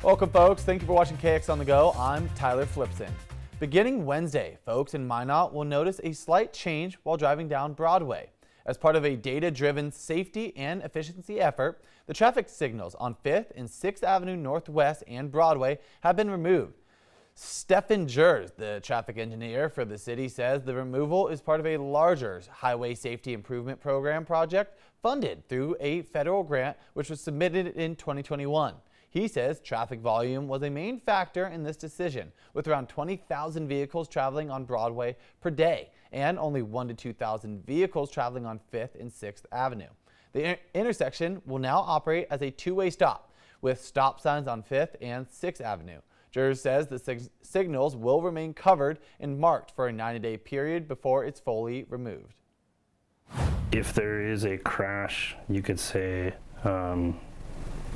Welcome, folks. Thank you for watching KX on the Go. I'm Tyler Flipson. Beginning Wednesday, folks in Minot will notice a slight change while driving down Broadway. As part of a data-driven safety and efficiency effort, the traffic signals on 5th and 6th Avenue Northwest and Broadway have been removed. Stefan Jers, the traffic engineer for the city, says the removal is part of a larger highway safety improvement program project funded through a federal grant which was submitted in 2021. He says traffic volume was a main factor in this decision, with around 20,000 vehicles traveling on Broadway per day and only 1,000 to 2,000 vehicles traveling on 5th and 6th Avenue. The intersection will now operate as a two-way stop, with stop signs on 5th and 6th Avenue. Jers says the signals will remain covered and marked for a 90-day period before it's fully removed. If there is a crash, you could say,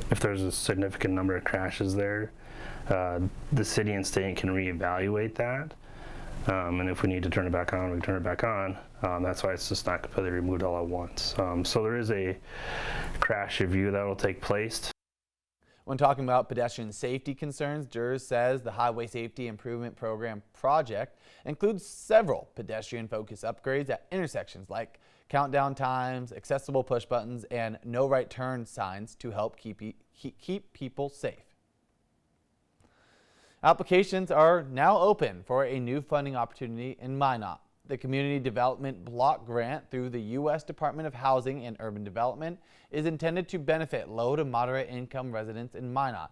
if there's a significant number of crashes there, the city and state can reevaluate that. And if we need to turn it back on, we can turn it back on. That's why it's just not completely removed all at once. So there is a crash review that will take place. When talking about pedestrian safety concerns, Jers says the Highway Safety Improvement Program project includes several pedestrian-focused upgrades at intersections like countdown times, accessible push buttons, and no right turn signs to help keep people safe. Applications are now open for a new funding opportunity in Minot. The Community Development Block Grant through the U.S. Department of Housing and Urban Development is intended to benefit low to moderate income residents in Minot.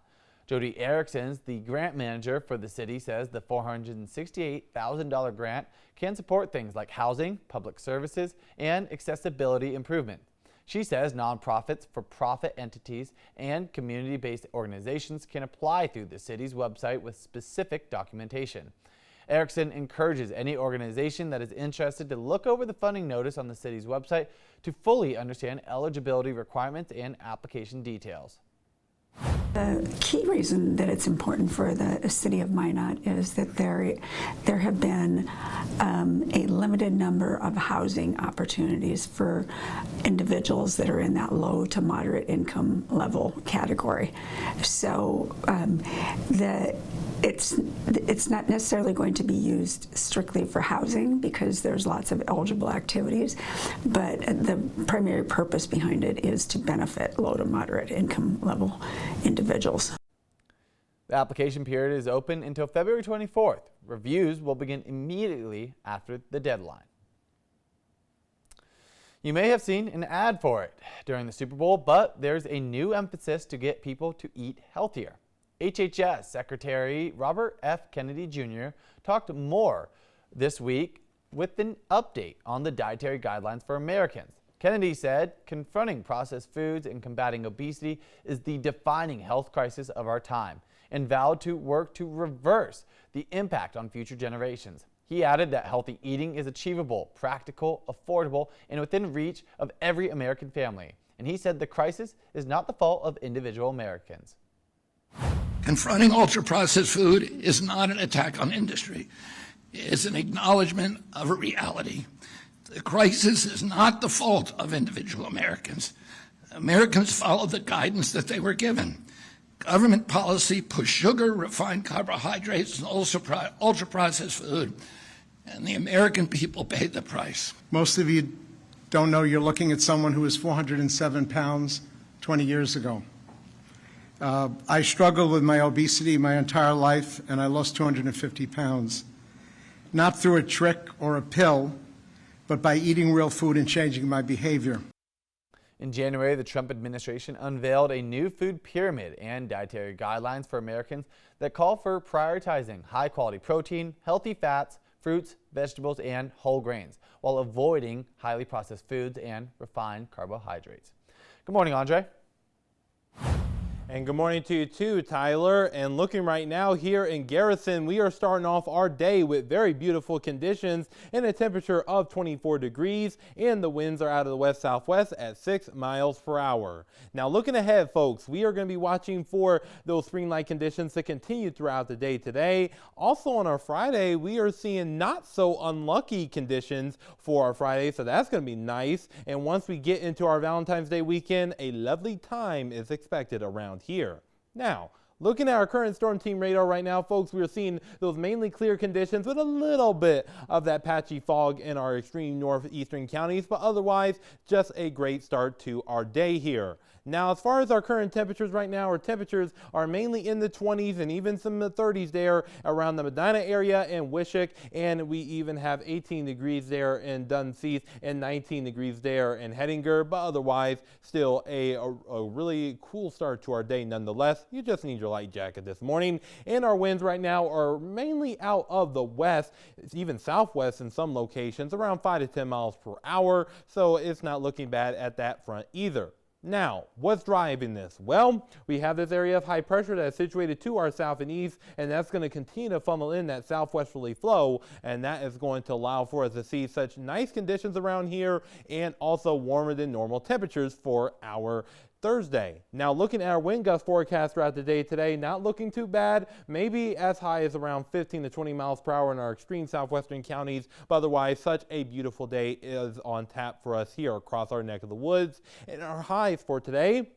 Jody Erickson, the grant manager for the city, says the $468,000 grant can support things like housing, public services, and accessibility improvement. She says nonprofits, for-profit entities, and community-based organizations can apply through the city's website with specific documentation. Erickson encourages any organization that is interested to look over the funding notice on the city's website to fully understand eligibility requirements and application details. The key reason that it's important for the city of Minot is that there have been a limited number of housing opportunities for individuals that are in that low to moderate income level category. So it's not necessarily going to be used strictly for housing because there's lots of eligible activities, but the primary purpose behind it is to benefit low to moderate income level individuals. The application period is open until February 24th. Reviews will begin immediately after the deadline. You may have seen an ad for it during the Super Bowl, but there's a new emphasis to get people to eat healthier. HHS Secretary Robert F. Kennedy Jr. talked more this week with an update on the dietary guidelines for Americans. Kennedy said confronting processed foods and combating obesity is the defining health crisis of our time and vowed to work to reverse the impact on future generations. He added that healthy eating is achievable, practical, affordable, and within reach of every American family. And he said the crisis is not the fault of individual Americans. Confronting ultra-processed food is not an attack on industry. It's an acknowledgement of a reality. The crisis is not the fault of individual Americans. Americans follow the guidance that they were given. Government policy pushed sugar, refined carbohydrates, and ultra-processed food, and the American people paid the price. Most of you don't know you're looking at someone who was 407 pounds 20 years ago. I struggled with my obesity my entire life, and I lost 250 pounds. Not through a trick or a pill, but by eating real food and changing my behavior. In January, the Trump administration unveiled a new food pyramid and dietary guidelines for Americans that call for prioritizing high-quality protein, healthy fats, fruits, vegetables, and whole grains, while avoiding highly processed foods and refined carbohydrates. Good morning, Andre. And good morning to you too, Tyler. And looking right now here in Garrison, we are starting off our day with very beautiful conditions and a temperature of 24 degrees, and the winds are out of the west-southwest at 6 miles per hour. Now looking ahead, folks, we are going to be watching for those spring-like conditions to continue throughout the day today. Also on our Friday, we are seeing not so unlucky conditions for our Friday, so that's going to be nice. And once we get into our Valentine's Day weekend, a lovely time is expected around here. Now, Looking at our current storm team radar right now, folks, we are seeing those mainly clear conditions with a little bit of that patchy fog in our extreme northeastern counties, but otherwise just a great start to our day here. Now, as far as our current temperatures right now, our temperatures are mainly in the 20s and even some of the 30s there around the Medina area and Wishick, and we even have 18 degrees there in Dunseith and 19 degrees there in Hettinger, but otherwise still a really cool start to our day nonetheless. You just need your light jacket this morning, and our winds right now are mainly out of the west, even southwest in some locations, around 5 to 10 miles per hour, so it's not looking bad at that front either. Now, what's driving this? Well, we have this area of high pressure that is situated to our south and east, and that's going to continue to funnel in that southwesterly flow, and that is going to allow for us to see such nice conditions around here and also warmer than normal temperatures for our Thursday. Now, looking at our wind gust forecast throughout the day today, not looking too bad, maybe as high as around 15 to 20 miles per hour in our extreme southwestern counties, but otherwise such a beautiful day is on tap for us here across our neck of the woods. And our highs for today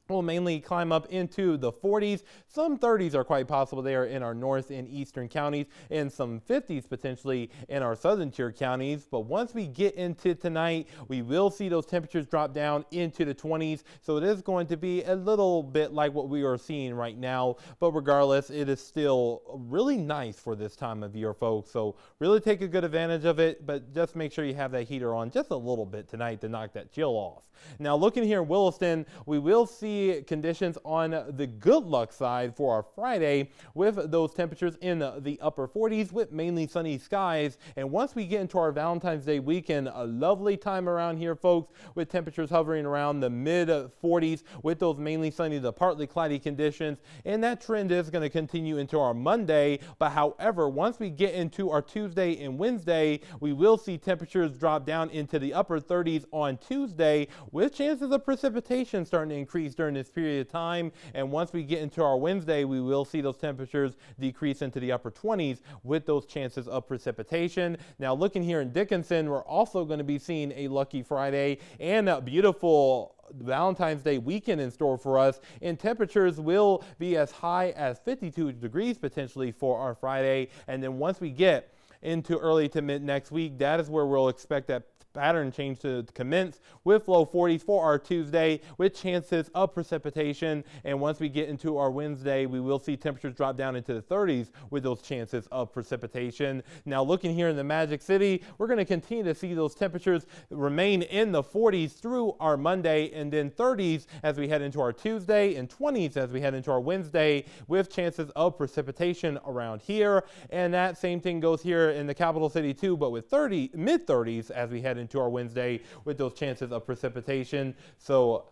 will mainly climb up into the 40s. Some 30s are quite possible there in our north and eastern counties, and some 50s potentially in our southern tier counties. But once we get into tonight, we will see those temperatures drop down into the 20s. So it is going to be a little bit like what we are seeing right now. But regardless, it is still really nice for this time of year, folks. So really take a good advantage of it, but just make sure you have that heater on just a little bit tonight to knock that chill off. Now, looking here in Williston, we will see conditions on the good luck side for our Friday with those temperatures in the upper 40s with mainly sunny skies. And once we get into our Valentine's Day weekend, a lovely time around here, folks, with temperatures hovering around the mid 40s with those mainly sunny to partly cloudy conditions. And that trend is going to continue into our Monday. But however, once we get into our Tuesday and Wednesday, we will see temperatures drop down into the upper 30s on Tuesday, with chances of precipitation starting to increase during this period of time. And once we get into our Wednesday, we will see those temperatures decrease into the upper 20s with those chances of precipitation. Now, looking here in Dickinson, we're also going to be seeing a lucky Friday and a beautiful Valentine's Day weekend in store for us, and temperatures will be as high as 52 degrees potentially for our Friday. And then once we get into early to mid next week, that is where we'll expect that pattern change to commence with low 40s for our Tuesday with chances of precipitation. And once we get into our Wednesday, we will see temperatures drop down into the 30s with those chances of precipitation. Now, looking here in the Magic City, we're going to continue to see those temperatures remain in the 40s through our Monday, and then 30s as we head into our Tuesday and 20s as we head into our Wednesday with chances of precipitation around here. And that same thing goes here in the capital city too, but with mid 30s as we head into our Wednesday with those chances of precipitation. So,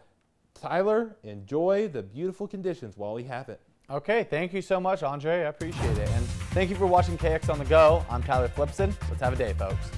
Tyler, enjoy the beautiful conditions while we have it. Okay, thank you so much, Andre. I appreciate it. And thank you for watching KX on the Go. I'm Tyler Flipson. Let's have a day, folks.